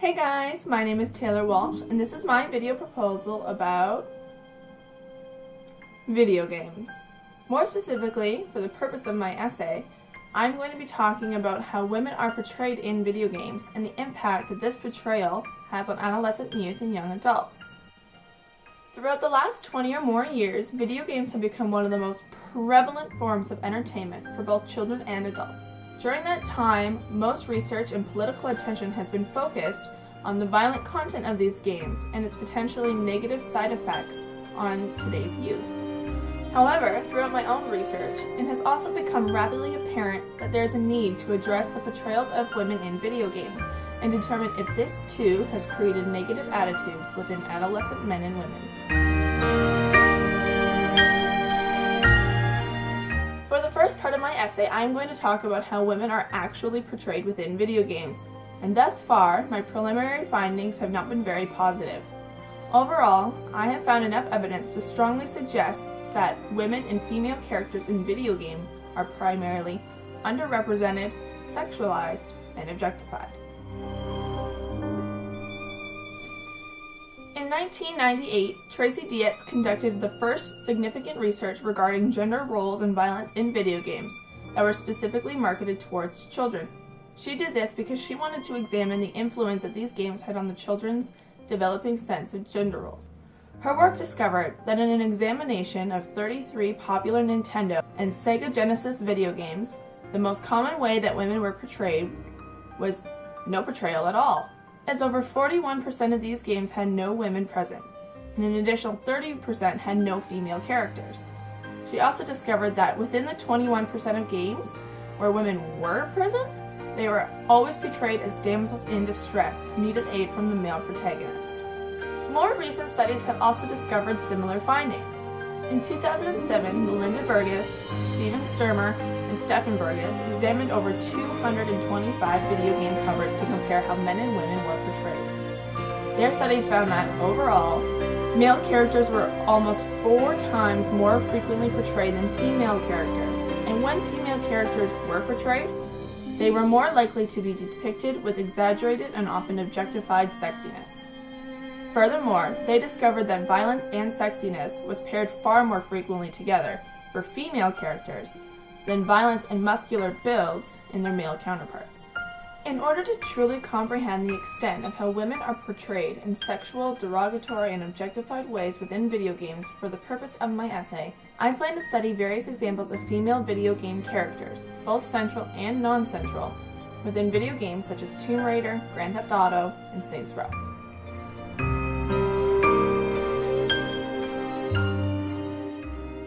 Hey guys, my name is Taylor Walsh, and this is my video proposal about video games. More specifically, for the purpose of my essay, I'm going to be talking about how women are portrayed in video games and the impact that this portrayal has on adolescent youth and young adults. Throughout the last 20 or more years, video games have become one of the most prevalent forms of entertainment for both children and adults. During that time, most research and political attention has been focused on the violent content of these games and its potentially negative side effects on today's youth. However, throughout my own research, it has also become rapidly apparent that there is a need to address the portrayals of women in video games and determine if this too has created negative attitudes within adolescent men and women. For the first part of my essay, I am going to talk about how women are actually portrayed within video games, and thus far, my preliminary findings have not been very positive. Overall, I have found enough evidence to strongly suggest that women and female characters in video games are primarily underrepresented, sexualized, and objectified. In 1998, Tracy Dietz conducted the first significant research regarding gender roles and violence in video games that were specifically marketed towards children. She did this because she wanted to examine the influence that these games had on the children's developing sense of gender roles. Her work discovered that in an examination of 33 popular Nintendo and Sega Genesis video games, the most common way that women were portrayed was no portrayal at all, as over 41% of these games had no women present, and an additional 30% had no female characters. She also discovered that within the 21% of games where women were present, they were always portrayed as damsels in distress who needed aid from the male protagonist. More recent studies have also discovered similar findings. In 2007, Melinda Burgess, Stermer, and Stefan Burgess examined over 225 video game covers to compare how men and women were portrayed. Their study found that, overall, male characters were almost 4 times more frequently portrayed than female characters, and when female characters were portrayed, they were more likely to be depicted with exaggerated and often objectified sexiness. Furthermore, they discovered that violence and sexiness was paired far more frequently together for female characters than violence and muscular builds in their male counterparts. In order to truly comprehend the extent of how women are portrayed in sexual, derogatory, and objectified ways within video games for the purpose of my essay, I plan to study various examples of female video game characters, both central and non-central, within video games such as Tomb Raider, Grand Theft Auto, and Saints Row.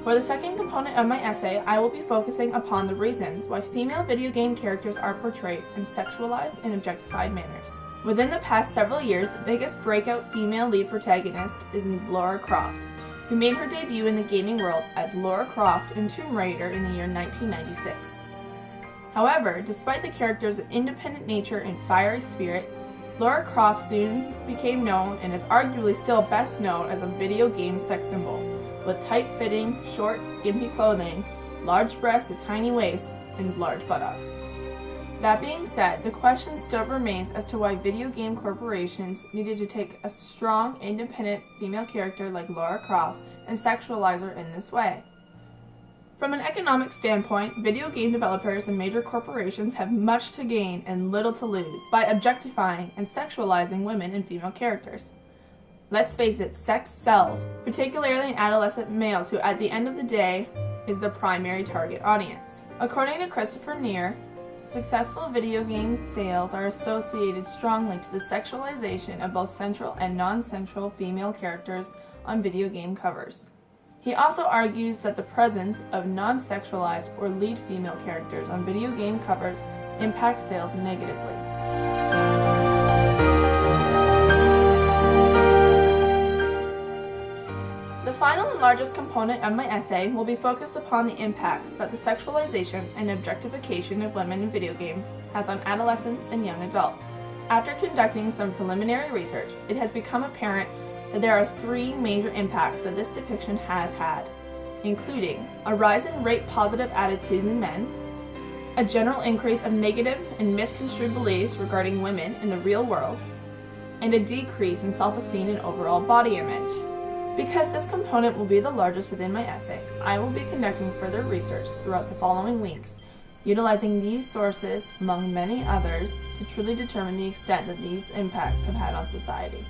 For the second component of my essay, I will be focusing upon the reasons why female video game characters are portrayed in sexualized and objectified manners. Within the past several years, the biggest breakout female lead protagonist is Lara Croft, who made her debut in the gaming world as Lara Croft in Tomb Raider in the year 1996. However, despite the character's independent nature and fiery spirit, Lara Croft soon became known and is arguably still best known as a video game sex symbol, with tight-fitting, short, skimpy clothing, large breasts, a tiny waist, and large buttocks. That being said, the question still remains as to why video game corporations needed to take a strong, independent female character like Lara Croft and sexualize her in this way. From an economic standpoint, video game developers and major corporations have much to gain and little to lose by objectifying and sexualizing women and female characters. Let's face it, sex sells, particularly in adolescent males who at the end of the day is the primary target audience. According to Christopher Neer, successful video game sales are associated strongly to the sexualization of both central and non-central female characters on video game covers. He also argues that the presence of non-sexualized or lead female characters on video game covers impacts sales negatively. The final and largest component of my essay will be focused upon the impacts that the sexualization and objectification of women in video games has on adolescents and young adults. After conducting some preliminary research, it has become apparent that there are 3 major impacts that this depiction has had, including a rise in rape-positive attitudes in men, a general increase of negative and misconstrued beliefs regarding women in the real world, and a decrease in self-esteem and overall body image. Because this component will be the largest within my essay, I will be conducting further research throughout the following weeks, utilizing these sources, among many others, to truly determine the extent that these impacts have had on society.